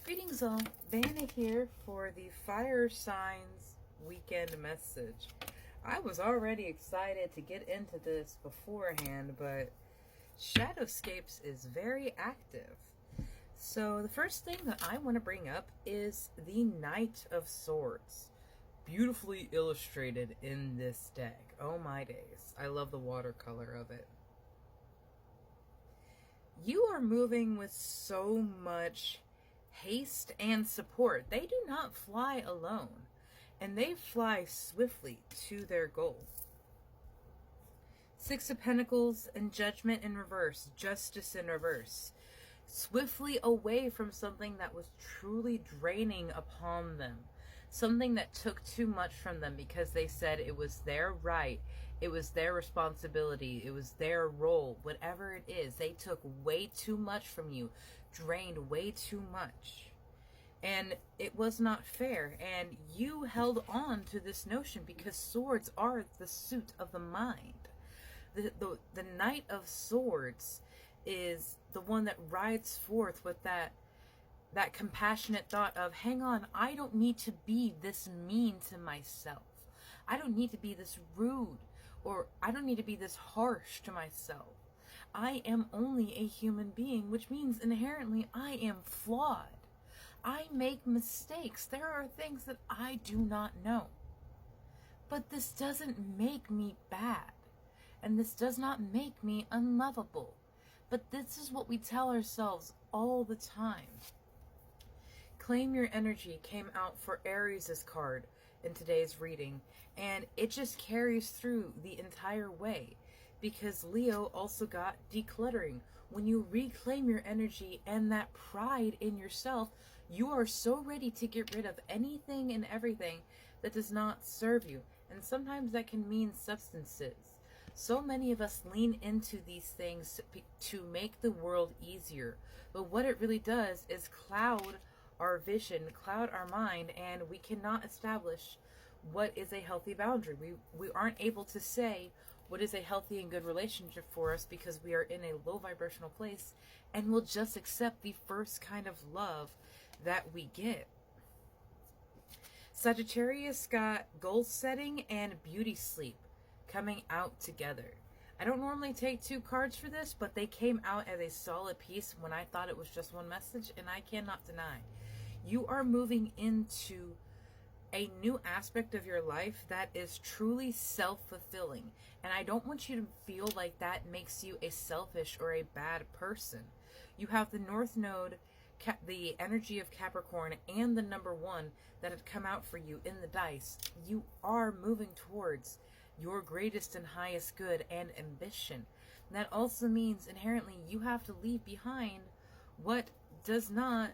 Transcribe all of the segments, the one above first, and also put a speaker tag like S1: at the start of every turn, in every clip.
S1: Greetings all, Vanna here for the Fire Signs weekend message. I was already excited to get into this beforehand, but ShadowScapes is very active. So the first thing that I want to bring up is the Knight of Swords. Beautifully illustrated in this deck. Oh my days. I love the watercolor of it. You are moving with so much haste and support. They do not fly alone, and they fly swiftly to their goal. Six of Pentacles and Judgment in reverse, Justice in reverse. Swiftly away from something that was truly draining upon them. Something that took too much from them because they said it was their right, it was their responsibility, it was their role, whatever it is. They took way too much from you, drained way too much. And it was not fair. And you held on to this notion because swords are the suit of the mind. The Knight of Swords is the one that rides forth with that compassionate thought of, hang on, I don't need to be this mean to myself. I don't need to be this rude, or I don't need to be this harsh to myself. I am only a human being, which means inherently I am flawed. I make mistakes. There are things that I do not know. But this doesn't make me bad. And this does not make me unlovable. But this is what we tell ourselves all the time. Claim Your Energy came out for Aries' card in today's reading, and it just carries through the entire way because Leo also got decluttering. When you reclaim your energy and that pride in yourself, you are so ready to get rid of anything and everything that does not serve you, and sometimes that can mean substances. So many of us lean into these things to make the world easier, but what it really does is cloud our vision, cloud our mind, and we cannot establish what is a healthy boundary. We aren't able to say what is a healthy and good relationship for us because we are in a low vibrational place, and we'll just accept the first kind of love that we get. Sagittarius got goal setting and beauty sleep coming out together. I don't normally take two cards for this, but they came out as a solid piece when I thought it was just one message, and I cannot deny. You are moving into a new aspect of your life that is truly self-fulfilling. And I don't want you to feel like that makes you a selfish or a bad person. You have the North Node, the energy of Capricorn, and the number 1 that had come out for you in the dice. You are moving towards your greatest and highest good and ambition. And that also means inherently you have to leave behind what does not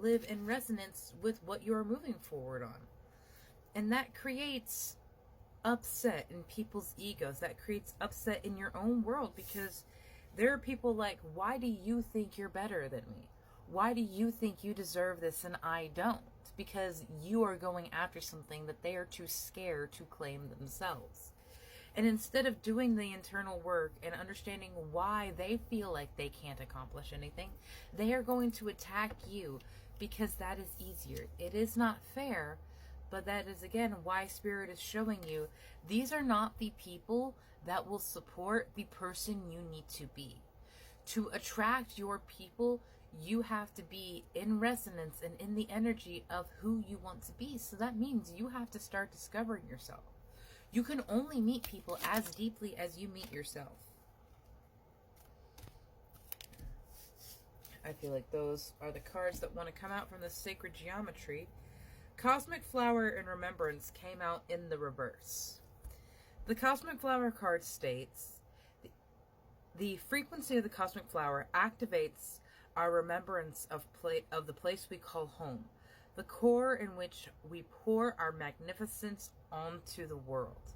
S1: live in resonance with what you are moving forward on. And that creates upset in people's egos. That creates upset in your own world because there are people like, why do you think you're better than me? Why do you think you deserve this and I don't? Because you are going after something that they are too scared to claim themselves. And instead of doing the internal work and understanding why they feel like they can't accomplish anything, they are going to attack you because that is easier. It is not fair, but that is again why Spirit is showing you these are not the people that will support the person you need to be. To attract your people, you have to be in resonance and in the energy of who you want to be. So that means you have to start discovering yourself. You can only meet people as deeply as you meet yourself. I feel like those are the cards that want to come out from the sacred geometry. Cosmic Flower and Remembrance came out in the reverse. The Cosmic Flower card states, the frequency of the Cosmic Flower activates our remembrance of the place we call home, the core in which we pour our magnificence onto the world.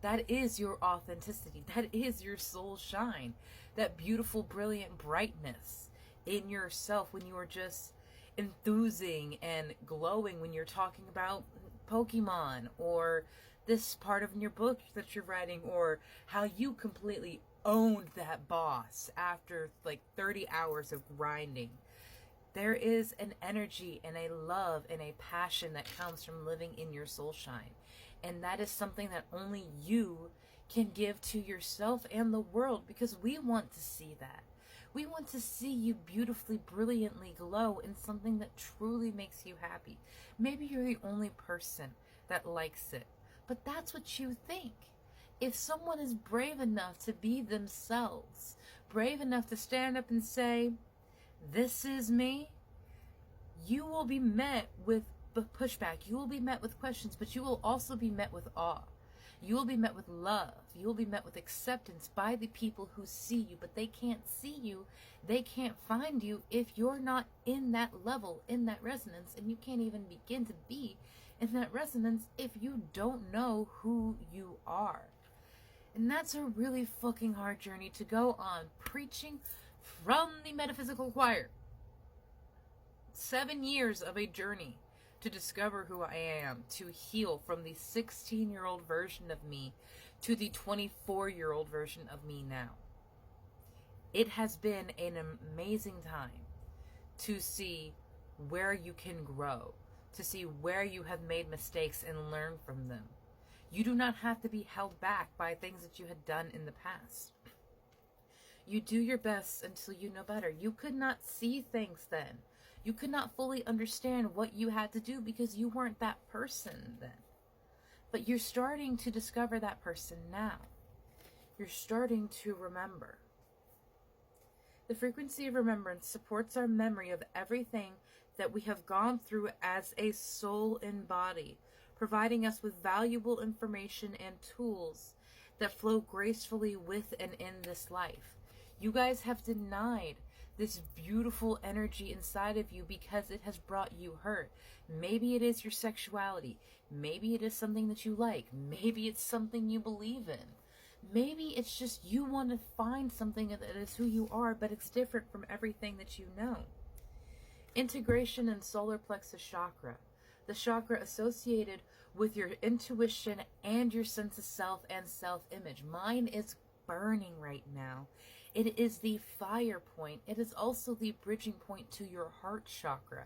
S1: That is your authenticity. That is your soul shine. That beautiful, brilliant brightness in yourself when you are just enthusing and glowing when you're talking about Pokemon or this part of your book that you're writing, or how you completely owned that boss after like 30 hours of grinding. There is an energy and a love and a passion that comes from living in your soul shine. And that is something that only you can give to yourself and the world, because we want to see that. We want to see you beautifully, brilliantly glow in something that truly makes you happy. Maybe you're the only person that likes it, but that's what you think. If someone is brave enough to be themselves, brave enough to stand up and say, this is me, you will be met with pushback. You will be met with questions, but you will also be met with awe. You will be met with love. You will be met with acceptance by the people who see you, but they can't see you. They can't find you if you're not in that level, in that resonance, and you can't even begin to be in that resonance if you don't know who you are. And that's a really fucking hard journey to go on, preaching from the metaphysical choir. 7 years of a journey to discover who I am, to heal from the 16-year-old version of me to the 24-year-old version of me now. It has been an amazing time to see where you can grow, to see where you have made mistakes and learn from them. You do not have to be held back by things that you had done in the past. You do your best until you know better. You could not see things then. You could not fully understand what you had to do because you weren't that person then. But you're starting to discover that person now. You're starting to remember. The frequency of remembrance supports our memory of everything that we have gone through as a soul and body, providing us with valuable information and tools that flow gracefully with and in this life. You guys have denied this beautiful energy inside of you because it has brought you hurt. Maybe it is your sexuality. Maybe it is something that you like. Maybe it's something you believe in. Maybe it's just you want to find something that is who you are, but it's different from everything that you know. Integration in solar plexus chakra, the chakra associated with your intuition and your sense of self and self-image. Mine is burning right now. It is the fire point. It is also the bridging point to your heart chakra.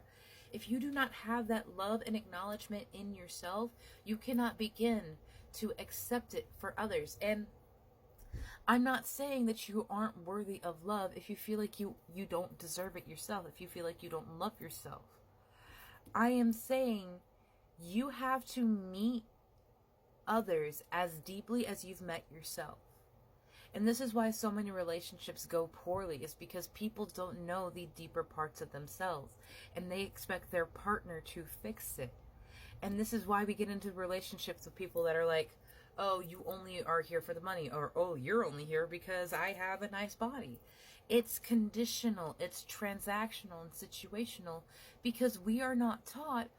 S1: If you do not have that love and acknowledgement in yourself, you cannot begin to accept it for others. And I'm not saying that you aren't worthy of love if you feel like you don't deserve it yourself, if you feel like you don't love yourself. I am saying you have to meet others as deeply as you've met yourself. And this is why so many relationships go poorly, is because people don't know the deeper parts of themselves and they expect their partner to fix it. And this is why we get into relationships with people that are like, oh, you only are here for the money, or oh, you're only here because I have a nice body. It's conditional, it's transactional and situational, because we are not taught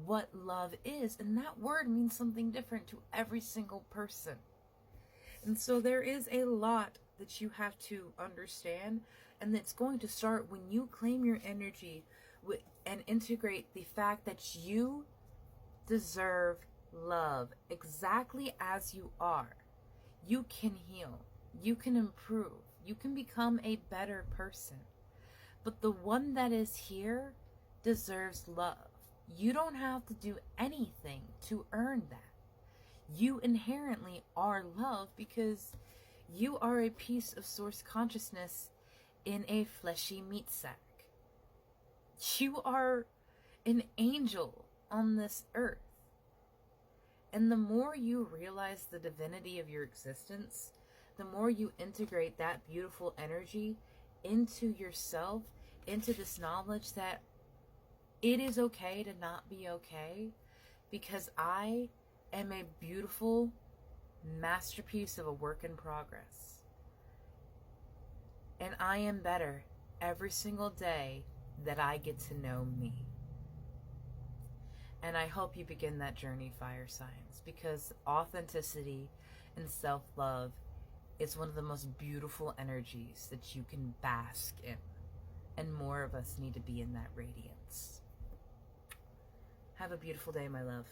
S1: what love is, and that word means something different to every single person. And so there is a lot that you have to understand, and it's going to start when you claim your energy and integrate the fact that you deserve love exactly as you are. You can heal, you can improve, you can become a better person. But the one that is here deserves love. You don't have to do anything to earn that. You inherently are love because you are a piece of source consciousness in a fleshy meat sack. You are an angel on this earth. And the more you realize the divinity of your existence, the more you integrate that beautiful energy into yourself, into this knowledge that it is okay to not be okay, because I am a beautiful masterpiece of a work in progress. And I am better every single day that I get to know me. And I hope you begin that journey, fire signs, because authenticity and self-love is one of the most beautiful energies that you can bask in. And more of us need to be in that radiance. Have a beautiful day, my love.